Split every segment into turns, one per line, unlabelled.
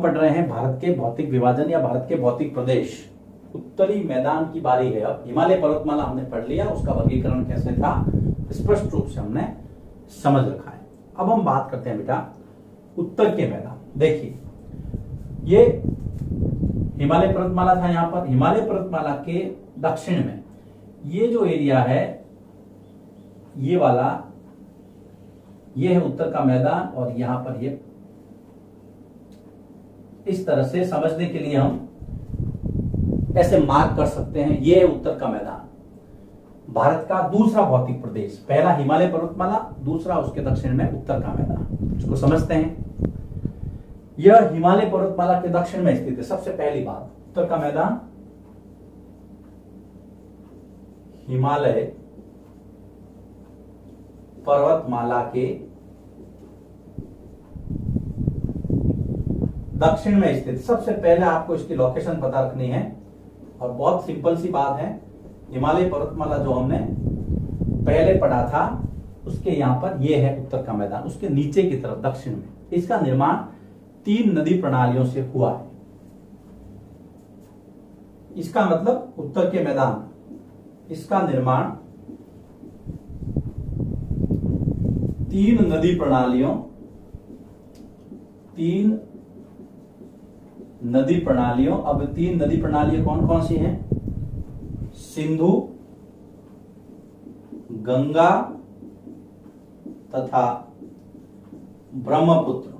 पढ़ रहे हैं भारत के भौतिक विभाजन या भारत के भौतिक प्रदेश। उत्तरी मैदान की बारी है। अब हिमालय पर्वतमाला हमने पढ़ लिया, उसका वर्गीकरण कैसे था स्पष्ट रूप से हमने समझ रखा है। अब हम बात करते हैं बेटा उत्तर के मैदान। देखिए ये हिमालय पर्वतमाला था, यहां पर हिमालय पर्वतमाला के दक्षिण में ये जो एरिया है ये वाला, ये है उत्तर का मैदान, और यहां पर ये इस तरह से समझने के लिए हम ऐसे मार्क कर सकते हैं। ये है उत्तर का मैदान, भारत का दूसरा भौतिक प्रदेश। पहला हिमालय पर्वतमाला, दूसरा उसके दक्षिण में उत्तर का मैदान। इसको समझते हैं। यह हिमालय पर्वतमाला के दक्षिण में स्थित है। सबसे पहली बात, उत्तर का मैदान हिमालय पर्वतमाला के दक्षिण में स्थित। सबसे पहले आपको इसकी लोकेशन पता रखनी है, और बहुत सिंपल सी बात है। हिमालय पर्वतमाला जो हमने पहले पढ़ा था उसके यहां पर यह है उत्तर का मैदान, उसके नीचे की तरफ दक्षिण में। इसका निर्माण 3 नदी प्रणालियों से हुआ है। इसका मतलब उत्तर के मैदान, इसका निर्माण 3 नदी प्रणालियों, 3 नदी प्रणालियों। अब 3 नदी प्रणालियां कौन कौन सी हैं? सिंधु, गंगा तथा ब्रह्मपुत्र।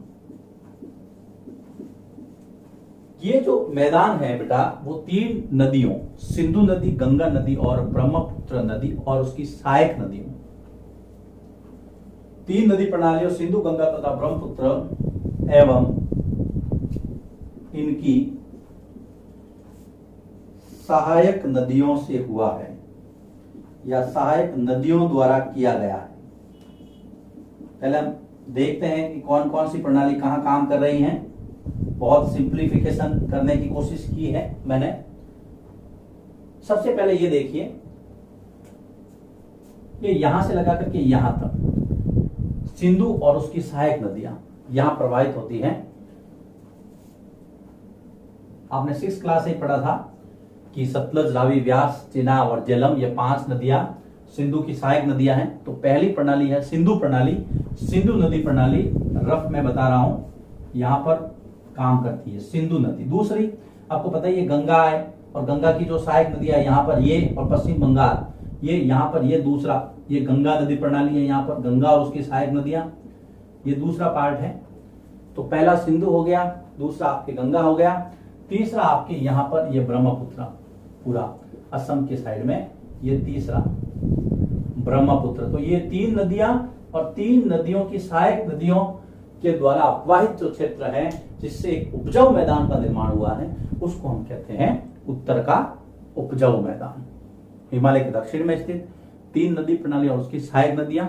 ये जो मैदान है बेटा वो 3 नदियों, सिंधु नदी, गंगा नदी और ब्रह्मपुत्र नदी और उसकी सहायक नदियों, 3 नदी प्रणालियों सिंधु, गंगा तथा ब्रह्मपुत्र एवं इनकी सहायक नदियों से हुआ है या सहायक नदियों द्वारा किया गया है। पहले हम देखते हैं कि कौन कौन सी प्रणाली कहां काम कर रही हैं। बहुत सिंप्लीफिकेशन करने की कोशिश की है मैंने। सबसे पहले ये देखिए, ये यहां से लगा करके यहां तक सिंधु और उसकी सहायक नदियां यहां प्रवाहित होती हैं। आपने 6th क्लास से पढ़ा था कि सतलज, रावी, व्यास, चेनाब और झेलम ये 5 नदियां सिंधु की सहायक नदियां हैं। तो पहली प्रणाली है सिंधु प्रणाली। सिंधु नदी प्रणाली रफ में बता रहा हूं, यहां पर काम करती है सिंधु नदी। दूसरी आपको पता है ये गंगा है, और गंगा की जो सहायक नदियां यहां पर ये, और पश्चिम बंगाल ये, यहां पर ये दूसरा, ये गंगा नदी प्रणाली है। यहां पर गंगा और उसकी सहायक नदियां, ये दूसरा पार्ट है। तो पहला सिंधु हो गया, दूसरा आपके गंगा हो गया, तीसरा आपके यहां पर ये ब्रह्मपुत्र, पूरा असम के साइड में ये तीसरा ब्रह्मपुत्र। तो ये 3 नदियां और 3 नदियों की सहायक नदियों के द्वारा अपवाहित जो क्षेत्र है जिससे एक उपजाऊ मैदान का निर्माण हुआ है उसको हम कहते हैं उत्तर का उपजाऊ मैदान। हिमालय के दक्षिण में स्थित 3 नदी प्रणाली और उसकी सहायक नदियां।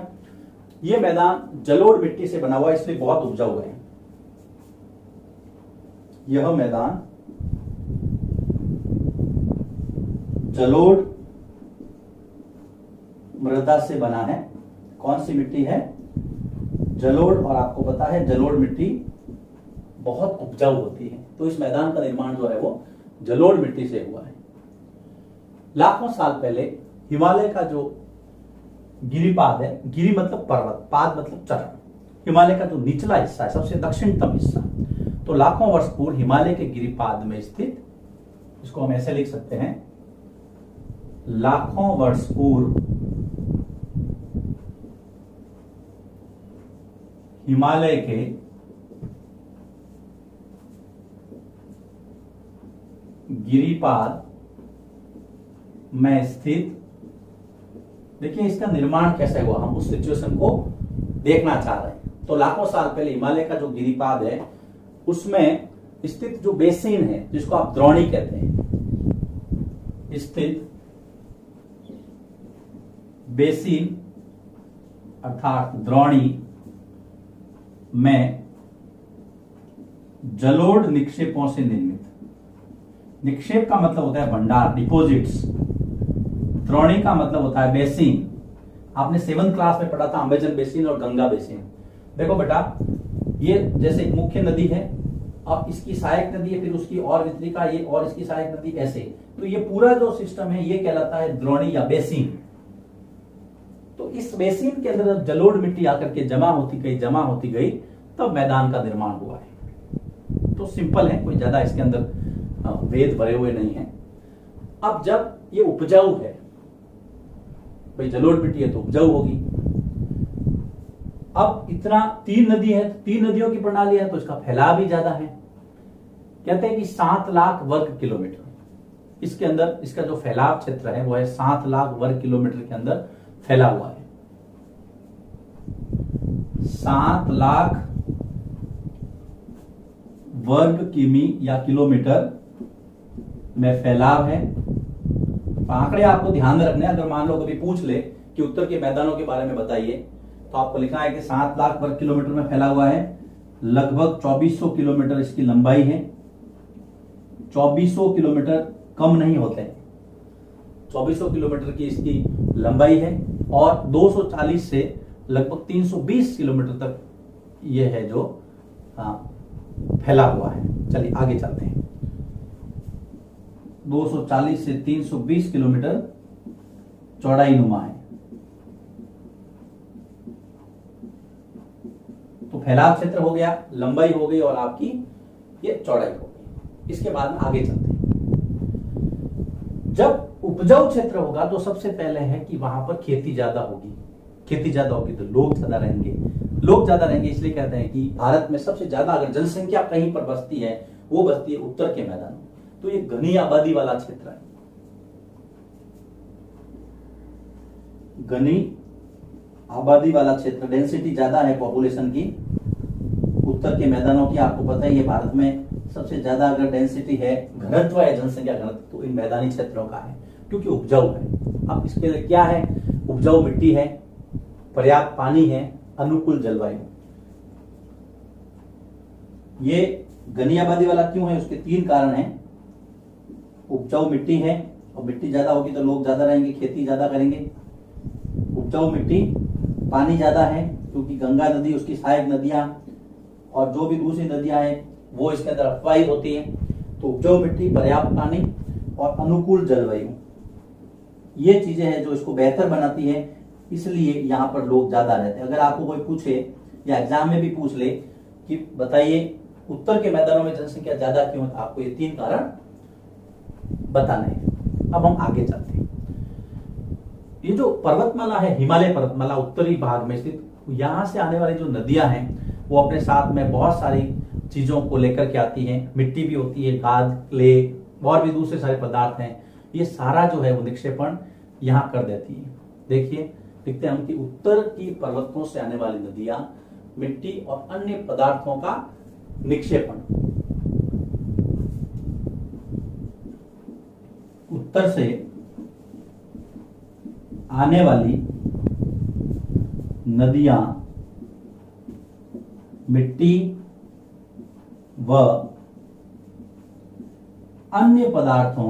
ये मैदान जलोढ़ मिट्टी से बना हुआ है, इसलिए बहुत उपजाऊ है। यह मैदान जलोढ़ मृदा से बना है। कौन सी मिट्टी है? जलोढ़। और आपको पता है जलोढ़ मिट्टी बहुत उपजाऊ होती है, तो इस मैदान का निर्माण जो है वो जलोढ़ मिट्टी से हुआ है। लाखों साल पहले हिमालय का जो गिरिपाद है, गिरि मतलब पर्वत, पाद मतलब चरण, हिमालय का जो निचला हिस्सा है, सबसे दक्षिणतम हिस्सा, तो लाखों वर्ष पूर्व हिमालय के गिरिपाद में स्थित, इसको हम ऐसे लिख सकते हैं, लाखों वर्ष पूर्व हिमालय के गिरिपाद में स्थित। देखिए इसका निर्माण कैसे हुआ, हम उस सिचुएशन को देखना चाह रहे हैं। तो लाखों साल पहले हिमालय का जो गिरिपाद है उसमें स्थित जो बेसिन है, जिसको आप द्रोणी कहते हैं, स्थित बेसिन अर्थात द्रोणी में जलोढ़ निक्षेपों से निर्मित। निक्षेप का मतलब होता है भंडार, डिपॉजिट्स। द्रोणी का मतलब होता है बेसिन। आपने 7th क्लास में पढ़ा था अमेजन बेसिन और गंगा बेसिन। देखो बेटा, ये जैसे मुख्य नदी है, अब इसकी सहायक नदी है, फिर उसकी और वितरिका, ये और इसकी सहायक नदी, ऐसे। तो ये पूरा जो सिस्टम है ये कहलाता है द्रोणी या बेसिन। तो इस बेसिन के अंदर जब जलोढ़ मिट्टी आकर के जमा होती गई तब मैदान का निर्माण हुआ है। तो सिंपल है, कोई ज्यादा इसके अंदर वेद भरे हुए नहीं है। अब जब ये उपजाऊ है, भाई जलोढ़ मिट्टी है तो उपजाऊ होगी। अब इतना 3 नदी है, 3 नदियों की प्रणाली है तो इसका फैलाव भी ज्यादा है। कहते हैं कि 7 लाख वर्ग किलोमीटर इसके अंदर, इसका जो फैलाव क्षेत्र है वो है 7 लाख वर्ग किलोमीटर के अंदर फैला हुआ है। 7 लाख वर्ग किमी या किलोमीटर में फैलाव है। आंकड़े आपको ध्यान में रखने, अगर मान लो कभी पूछ ले कि उत्तर के मैदानों के बारे में बताइए, तो आपको लिखना है कि 7 लाख वर्ग किलोमीटर में फैला हुआ है। लगभग 2400 किलोमीटर इसकी लंबाई है। 2400 किलोमीटर कम नहीं होते, 2400 किलोमीटर की इसकी लंबाई है और 240 से लगभग 320 किलोमीटर तक ये है जो फैला हुआ है। चलिए आगे चलते हैं। 240 से 320 किलोमीटर चौड़ाई नुमा है। तो फैलाव क्षेत्र हो गया, लंबाई हो गई और आपकी ये चौड़ाई हो गई। इसके बाद में आगे चलते हैं। जब उपजाऊ क्षेत्र होगा तो सबसे पहले है कि वहां पर खेती ज्यादा होगी। खेती ज्यादा होगी तो लोग ज्यादा रहेंगे। लोग ज्यादा रहेंगे इसलिए कहते हैं कि भारत में सबसे ज्यादा अगर जनसंख्या कहीं पर बसती है वो बसती है उत्तर के मैदान में। तो ये घनी आबादी वाला क्षेत्र है। घनी आबादी वाला क्षेत्र, डेंसिटी ज्यादा है पॉपुलेशन की उत्तर के मैदानों की। आपको पता है ये भारत में सबसे ज्यादा अगर डेंसिटी है, घनत्व है, जनसंख्या घनत्व, तो इन मैदानी क्षेत्रों का है क्योंकि उपजाऊ है। अब इसके लिए क्या है? उपजाऊ मिट्टी है, पर्याप्त पानी है, अनुकूल जलवायु। ये घनी आबादी वाला क्यों है? उसके 3 कारण हैं। उपजाऊ मिट्टी है और मिट्टी ज्यादा होगी तो लोग ज्यादा रहेंगे, खेती ज्यादा करेंगे। उपजाऊ मिट्टी, पानी ज्यादा है क्योंकि गंगा नदी, उसकी सहायक नदियां और जो भी दूसरी नदियां हैं वो इसके अंदर अपवाहित होती है। तो उपजाऊ मिट्टी, पर्याप्त पानी और अनुकूल जलवायु, ये चीजें हैं जो इसको बेहतर बनाती है। इसलिए यहाँ पर लोग ज्यादा रहते हैं। अगर आपको कोई पूछे या एग्जाम में भी पूछ ले कि बताइए उत्तर के मैदानों में जनसंख्या ज्यादा क्यों, तो आपको ये 3 कारण बताने हैं। अब हम आगे चलते हैं। ये जो पर्वतमाला है, हिमालय पर्वतमाला उत्तरी भाग में स्थित, यहां से आने वाली जो नदियां हैं वो अपने साथ में बहुत सारी चीजों को लेकर के आती हैं। मिट्टी भी होती है, खाद, क्ले और भी दूसरे सारे पदार्थ हैं। ये सारा जो है वो निक्षेपण यहाँ कर देती है। देखिए देखते हैं हम कि उत्तर की पर्वतों से आने वाली नदियां मिट्टी और अन्य पदार्थों का निक्षेपण, उत्तर से आने वाली नदियां मिट्टी व अन्य पदार्थों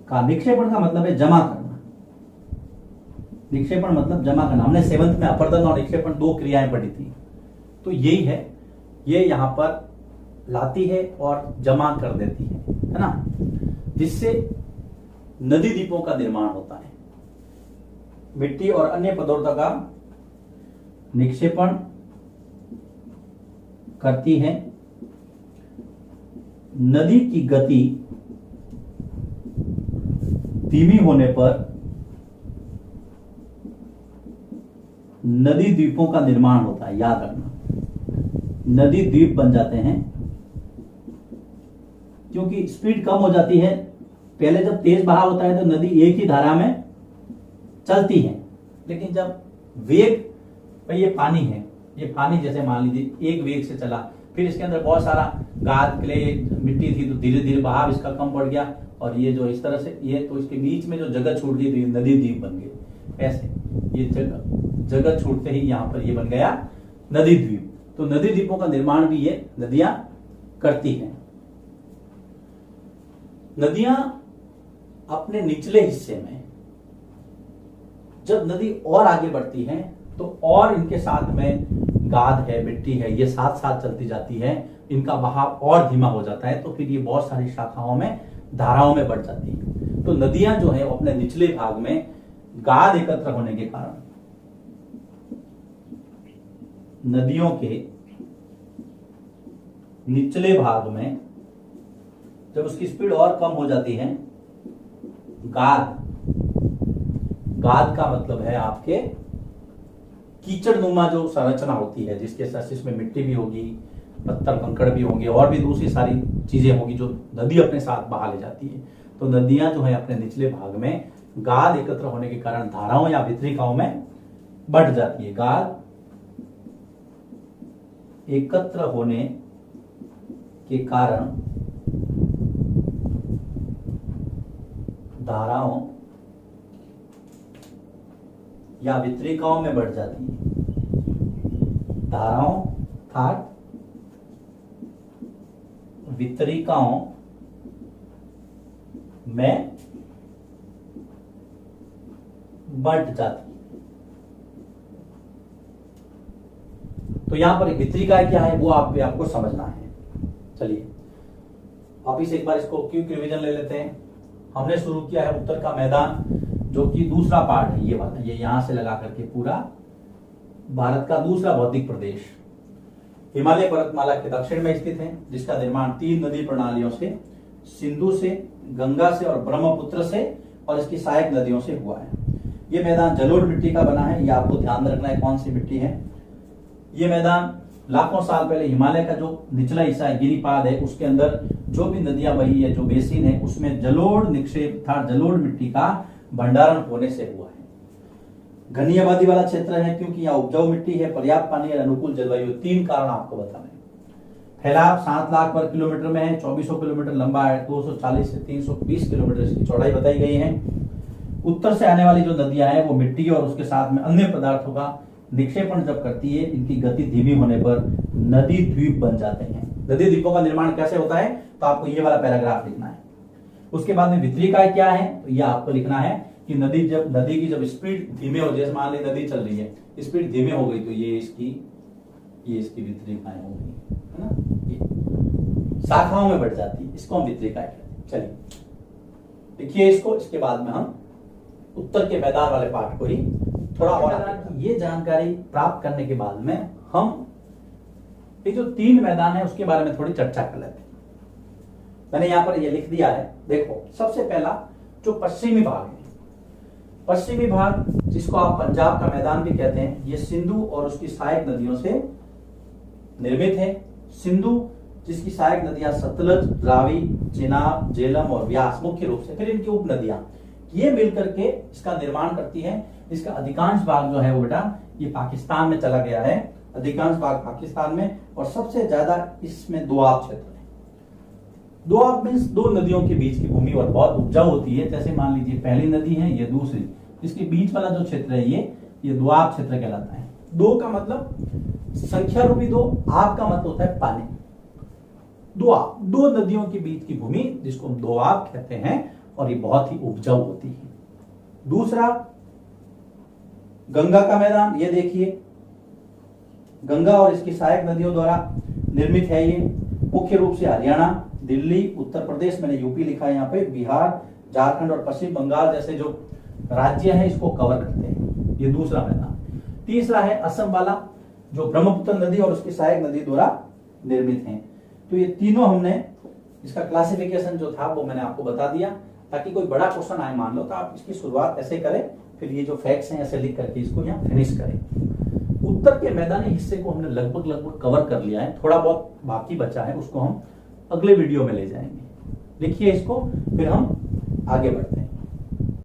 का निक्षेपण का मतलब है जमा करना। निक्षेपण मतलब जमा करना। हमने 7th में अपर्दन और निक्षेपण 2 क्रियाएं पढ़ी थी। तो यही है, ये यहां पर लाती है और जमा कर देती है ना, जिससे नदी द्वीपों का निर्माण होता है। मिट्टी और अन्य पदार्थों का निक्षेपण करती है। नदी की गति धीमी होने पर नदी द्वीपों का निर्माण होता है। याद रखना, नदी द्वीप बन जाते हैं क्योंकि स्पीड कम हो जाती है। पहले जब तेज बहाव होता है तो नदी एक ही धारा में चलती है, लेकिन जब वेग, ये पानी है, ये पानी जैसे मान लीजिए एक वेग से चला, फिर इसके अंदर बहुत सारा गाद, क्ले, मिट्टी थी, तो धीरे धीरे बहाव इसका कम पड़ गया और ये जो इस तरह से, ये तो इसके बीच में जो जगह छूट गई तो नदी द्वीप बन गई। ऐसे ये जगह छूटते ही यहाँ पर ये बन गया नदी द्वीप। तो नदी द्वीपों का निर्माण भी ये नदियां करती हैं। नदियां अपने निचले हिस्से में जब नदी और आगे बढ़ती हैं तो और इनके साथ में गाद है, मिट्टी है, ये साथ साथ चलती जाती है, इनका बहाव और धीमा हो जाता है, तो फिर ये बहुत सारी शाखाओं में, धाराओं में बढ़ जाती है। तो नदियां जो है वो अपने निचले भाग में गाद एकत्र होने के कारण, नदियों के निचले भाग में जब उसकी स्पीड और कम हो जाती है, गाद का मतलब है आपके कीचड़नुमा जो संरचना होती है, जिसके साथ इसमें मिट्टी भी होगी, पत्थर कंकड़ भी होंगे और भी दूसरी सारी चीजें होगी जो नदी अपने साथ बहा ले जाती है। तो नदियां जो है अपने निचले भाग में गाद एकत्र होने के कारण धाराओं या वितरिकाओं में बढ़ जाती है। गाद एकत्र होने के कारण धाराओं या वितरिकाओं में बढ़ जाती है। धाराओं अर्थात वितरिकाओं में बढ़ जाती है। तो यहां पर एक वितरिका क्या है वो आपको समझना है। चलिए वापिस एक बार इसको क्विक रिवीजन ले लेते हैं। हमने शुरू किया है उत्तर का मैदान, जो कि दूसरा पार्ट है, ये वाला, ये यहां से लगा करके पूरा भारत का दूसरा भौतिक प्रदेश हिमालय पर्वतमाला के दक्षिण में स्थित है, जिसका निर्माण 3 नदी प्रणालियों से, सिंधु से, गंगा से और ब्रह्मपुत्र से और इसकी सहायक नदियों से हुआ है। ये मैदान जलोढ़ मिट्टी का बना है, ये आपको ध्यान रखना है कौन सी मिट्टी है। ये मैदान लाखों साल पहले हिमालय का जो निचला हिस्सा है, गिरिपाद है, उसके अंदर जो भी नदियां बही है, जो बेसिन है, उसमें जलोढ़ निक्षेप था, जलोढ़ मिट्टी का भंडारण होने से हुआ है। घनी आबादी वाला क्षेत्र है क्योंकि यहाँ उपजाऊ मिट्टी है, पर्याप्त पानी और अनुकूल जलवायु। 3 कारण आपको बताने। फैलाव 7 लाख वर्ग किलोमीटर में है, 2400 किलोमीटर लंबा है, 240 से 320 किलोमीटर इसकी चौड़ाई बताई गई है। उत्तर से आने वाली जो नदियां हैं वो मिट्टी और उसके साथ में अन्य पदार्थों का निक्षेपण जब करती है, इनकी गति धीमी होने पर नदी द्वीप बन जाते हैं। नदी द्वीपों का निर्माण कैसे होता है, तो आपको ये वाला पैराग्राफ लिखना है। उसके बाद में वितरिकाएं क्या है, तो ये आपको लिखना है कि नदी की जब स्पीड धीमे हो, जैसे मान ली नदी चल रही है, स्पीड धीमे हो गई तो ये इसकी वितरिकाएं हो गई, है ना, ये शाखाओं में बढ़ जाती है, इसको हम वितरिकाएं कहते हैं। चलिए लिखिए इसको। इसके बाद में हम उत्तर के मैदान वाले पार्ट को ही थोड़ा और ये जानकारी प्राप्त करने के बाद में हम ये जो 3 मैदान है उसके बारे में थोड़ी चर्चा कर लेते हैं। मैंने यहां पर ये लिख दिया है, देखो। सबसे पहला जो पश्चिमी भाग है, पश्चिमी भाग जिसको आप पंजाब का मैदान भी कहते हैं, ये सिंधु और उसकी सहायक नदियों से निर्मित है। सिंधु जिसकी सहायक नदियां सतलज, रावी, चेनाब, झेलम और व्यास मुख्य रूप से, फिर इनकी उप नदियां, ये मिलकर के इसका निर्माण करती है। इसका अधिकांश भाग जो है वो बेटा ये पाकिस्तान में चला गया है, अधिकांश भाग पाकिस्तान में, और सबसे ज्यादा इसमें दोआब क्षेत्र है। दोआब मीन्स 2 नदियों के बीच की भूमि और बहुत उपजाऊ होती है। जैसे मान लीजिए पहली नदी है, ये दूसरी, इसके बीच वाला जो क्षेत्र है ये दोआब क्षेत्र कहलाता है। 2 का मतलब संख्या रूपी 2, आप का मतलब होता है पानी। दोआब 2 नदियों के बीच की भूमि जिसको हम दोआब कहते हैं, और ये बहुत ही उपजाऊ होती है। दूसरा गंगा का मैदान, ये देखिए गंगा और इसकी सहायक नदियों द्वारा निर्मित है। ये मुख्य रूप से हरियाणा, दिल्ली, उत्तर प्रदेश, मैंने यूपी लिखा है यहाँ पे, बिहार, झारखंड और पश्चिम बंगाल जैसे जो राज्य हैं इसको कवर करते हैं। ये दूसरा मैदान। तीसरा है असम वाला, जो ब्रह्मपुत्र नदी और उसकी सहायक नदी द्वारा निर्मित है। तो ये तीनों हमने इसका क्लासिफिकेशन जो था वो मैंने आपको बता दिया, ताकि कोई बड़ा क्वेश्चन आए मान लो तो आप इसकी शुरुआत ऐसे करें, फिर ये जो फैक्ट्स हैं ऐसे लिख करके इसको यहाँ फिनिश करें। उत्तर के मैदानी हिस्से को हमने लगभग कवर कर लिया है, थोड़ा बहुत बाकी बचा है, उसको हम अगले वीडियो में ले जाएंगे। लिखिए इसको, फिर हम आगे बढ़ते हैं।